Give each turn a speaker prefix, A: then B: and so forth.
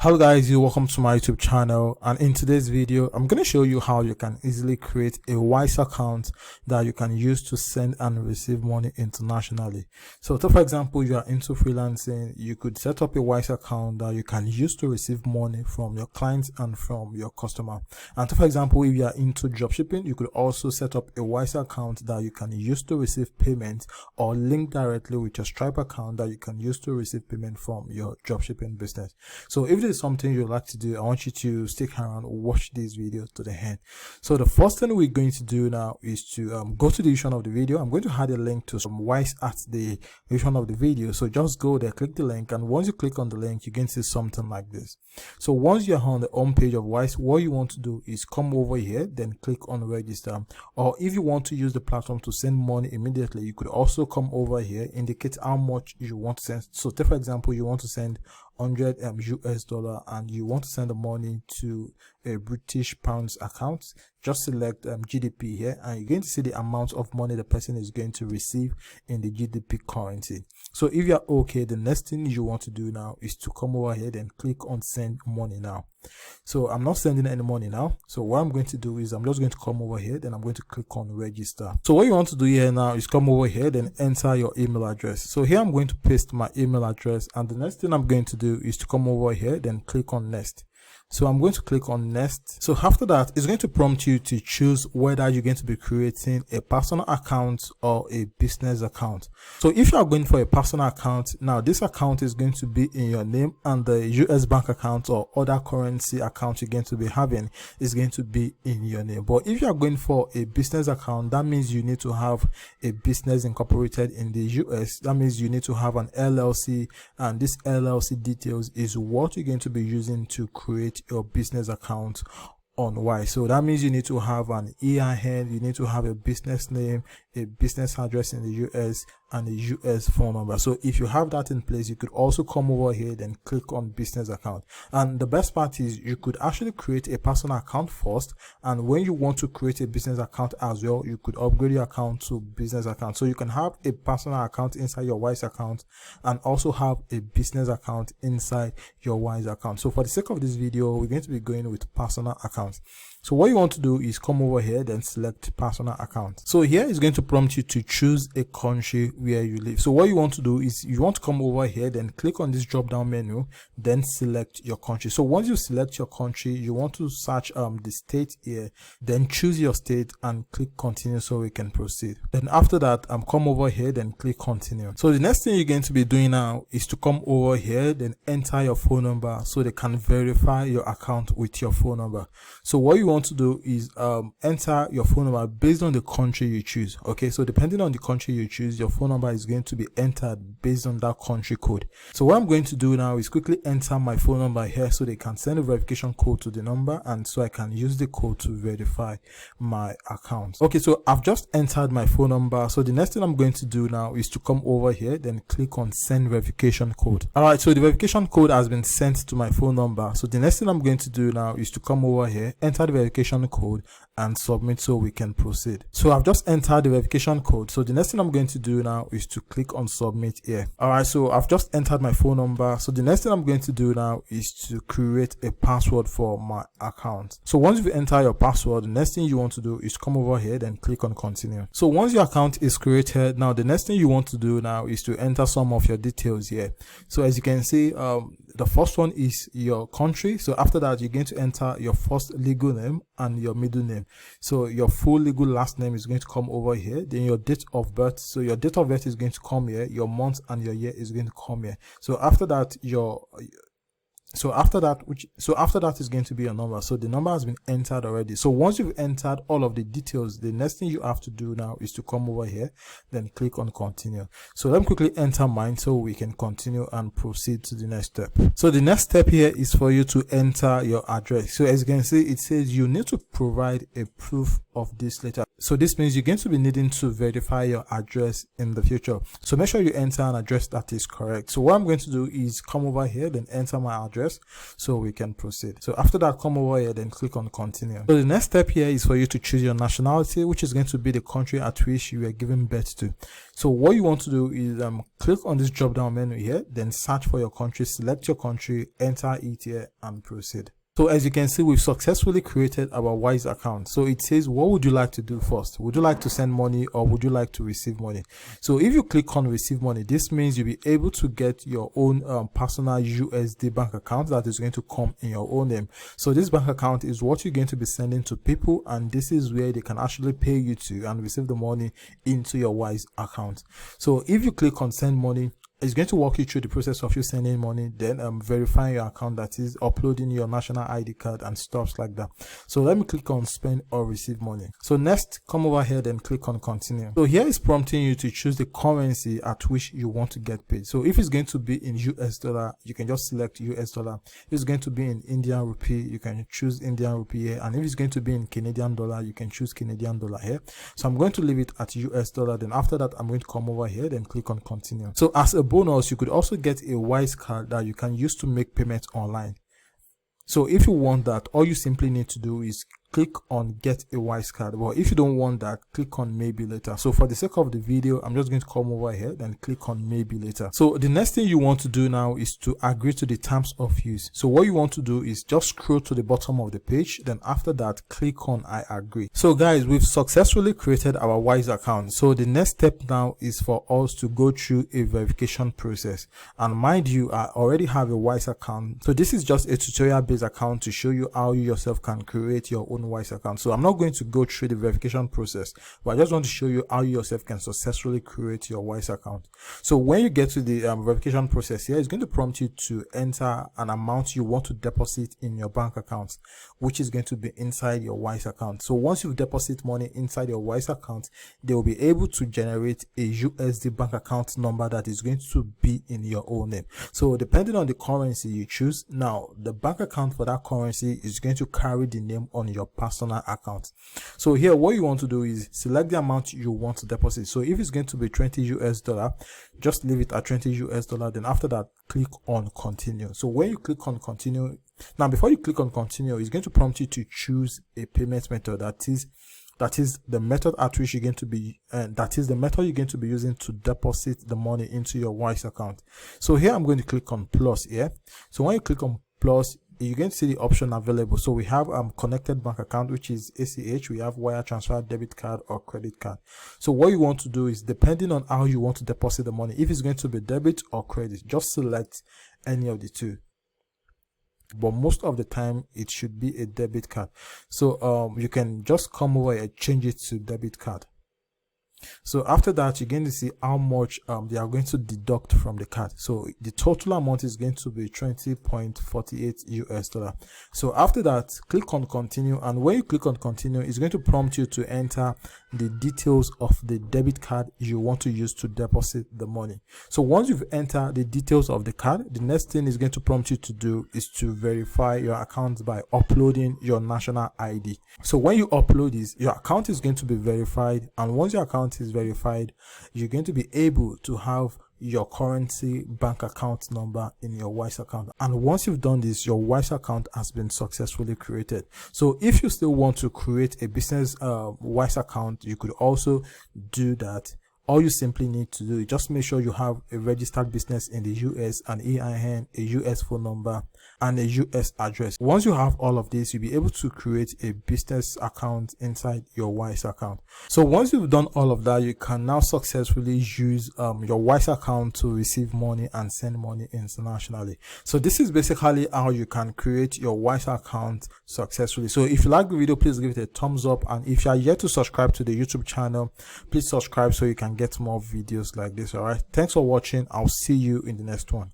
A: Hello guys, welcome to my YouTube channel, and in today's video I'm going to show you how you can easily create a Wise account that you can use to send and receive money internationally. So for example, you are into freelancing, you could set up a Wise account that you can use to receive money from your clients and from your customer. And for example, if you are into dropshipping, you could also set up a Wise account that you can use to receive payment, or link directly with your Stripe account that you can use to receive payment from your dropshipping business. So if is something you'd like to do, I want you to stick around, watch this video to the end. So the first thing we're going to do now is to go to the description of the video. I'm going to add a link to some Wise at the description of the video. So just go there, click the link, and once you click on the link, you're going to see something like this. So once you're on the home page of Wise, what you want to do is come over here, then click on register. Or if you want to use the platform to send money immediately, you could also come over here, indicate how much you want to send. So for example, you want to send 100 US dollar and you want to send the money to a British pounds account. Just select GDP here, and you're going to see the amount of money the person is going to receive in the GDP currency. So if you're okay, the next thing you want to do now is to come over here and click on send money now. So I'm not sending any money now. So what I'm going to do is I'm just going to come over here, then I'm going to click on register. So what you want to do here now is come over here, then enter your email address. So here I'm going to paste my email address, and the next thing I'm going to do is to come over here, then click on next. So I'm going to click on next. So after that, it's going to prompt you to choose whether you're going to be creating a personal account or a business account. So if you are going for a personal account, now this account is going to be in your name, and the US bank account or other currency account you're going to be having is going to be in your name. But if you are going for a business account, that means you need to have a business incorporated in the US. That means you need to have an LLC, and this LLC details is what you're going to be using to create your business account on Wise. So that means you need to have an EIN, you need to have a business name, a business address in the US, and a US phone number. So if you have that in place, you could also come over here, then click on business account. And the best part is you could actually create a personal account first, and when you want to create a business account as well, you could upgrade your account to business account. So you can have a personal account inside your Wise account and also have a business account inside your Wise account. So for the sake of this video, we're going to be going with personal account. So what you want to do is come over here, then select personal account. So here is going to prompt you to choose a country where you live. So what you want to do is you want to come over here, then click on this drop down menu, then select your country. So once you select your country, you want to search the state here, then choose your state and click continue so we can proceed. Then after that, come over here, then click continue. So the next thing you're going to be doing now is to come over here, then enter your phone number so they can verify your account with your phone number. So what you want to do is enter your phone number based on the country you choose. Okay, so depending on the country you choose, your phone number is going to be entered based on that country code. So what I'm going to do now is quickly enter my phone number here so they can send a verification code to the number, and so I can use the code to verify my account. Okay, so I've just entered my phone number. So the next thing I'm going to do now is to come over here, then click on send verification code. All right, so the verification code has been sent to my phone number. So the next thing I'm going to do now is to come over here, enter the verification code and submit so we can proceed. So I've just entered the verification code. So the next thing I'm going to do now is to click on submit here. All right, so I've just entered my phone number. So the next thing I'm going to do now is to create a password for my account. So once you enter your password, the next thing you want to do is come over here, then click on continue. So once your account is created, now the next thing you want to do now is to enter some of your details here. So as you can see, the first one is your country. So after that, you're going to enter your first legal name and your middle name. So your full legal last name is going to come over here. Then your date of birth. So your date of birth is going to come here. Your month and your year is going to come here. So after that, after that is going to be your number. So the number has been entered already. So once you've entered all of the details, the next thing you have to do now is to come over here, then click on continue. So let me quickly enter mine so we can continue and proceed to the next step. So the next step here is for you to enter your address. So as you can see, it says you need to provide a proof of this letter. So this means you're going to be needing to verify your address in the future. So make sure you enter an address that is correct. So what I'm going to do is come over here, then enter my address. address, so we can proceed. So after that, come over here, then click on continue. So the next step here is for you to choose your nationality, which is going to be the country at which you were given birth to. So what you want to do is click on this drop down menu here, then search for your country, select your country, enter it here, and proceed. So as you can see, we've successfully created our Wise account. So it says, what would you like to do first? Would you like to send money or would you like to receive money? So if you click on receive money, this means you'll be able to get your own personal USD bank account that is going to come in your own name. So this bank account is what you're going to be sending to people, and this is where they can actually pay you to and receive the money into your Wise account. So if you click on send money, it's going to walk you through the process of you sending money, then verifying your account, that is uploading your national ID card and stuff like that. So let me click on spend or receive money. So next, come over here, then click on continue. So here is prompting you to choose the currency at which you want to get paid. So if it's going to be in US dollar, you can just select US dollar. If it's going to be in Indian rupee, you can choose Indian rupee here. And if it's going to be in Canadian dollar, you can choose Canadian dollar here. So I'm going to leave it at US dollar. Then after that, I'm going to come over here, then click on continue. So as a bonus, you could also get a Wise card that you can use to make payments online. So if you want that, all you simply need to do is click on get a Wise card. Well, if you don't want that, click on maybe later. So for the sake of the video, I'm just going to come over here and click on maybe later. So the next thing you want to do now is to agree to the terms of use. So what you want to do is just scroll to the bottom of the page. Then after that, click on I agree. So guys, we've successfully created our Wise account. So the next step now is for us to go through a verification process. And mind you, I already have a Wise account. So this is just a tutorial based account to show you how you yourself can create your own Wise account. So I'm not going to go through the verification process, but I just want to show you how you yourself can successfully create your Wise account. So when you get to the verification process here, it's going to prompt you to enter an amount you want to deposit in your bank account, which is going to be inside your Wise account. So once you deposit money inside your Wise account, they will be able to generate a USD bank account number that is going to be in your own name. So depending on the currency you choose, now the bank account for that currency is going to carry the name on your personal account. So here what you want to do is select the amount you want to deposit. So if it's going to be 20 US dollar, just leave it at 20 US dollar. Then after that, click on continue. So when you click on continue, now before you click on continue, it's going to prompt you to choose a payment method that is the method at which you're going to be using to deposit the money into your Wise account. So here I'm going to click on plus here. So when you click on plus, you're going to see the option available. So we have connected bank account, which is ACH. We have wire transfer, debit card, or credit card. So what you want to do is, depending on how you want to deposit the money, if it's going to be debit or credit, just select any of the two. But most of the time it should be a debit card. So you can just come over and change it to debit card. So after that, you're going to see how much they are going to deduct from the card. So the total amount is going to be 20.48 US dollar. So after that, click on continue, and when you click on continue, it's going to prompt you to enter the details of the debit card you want to use to deposit the money. So once you've entered the details of the card, the next thing is going to prompt you to do is to verify your account by uploading your national ID. So when you upload this, your account is going to be verified, and once your account is verified, you're going to be able to have your currency bank account number in your Wise account. And once you've done this, your Wise account has been successfully created. So if you still want to create a business Wise account, you could also do that. All you simply need to do is just make sure you have a registered business in the US, an EIN, a US phone number, and a US address. Once you have all of this, you'll be able to create a business account inside your Wise account. So once you've done all of that, you can now successfully use your Wise account to receive money and send money internationally. So this is basically how you can create your Wise account successfully. So if you like the video, please give it a thumbs up, and if you are yet to subscribe to the YouTube channel, please subscribe so you can get more videos like this. All right, thanks for watching. I'll see you in the next one.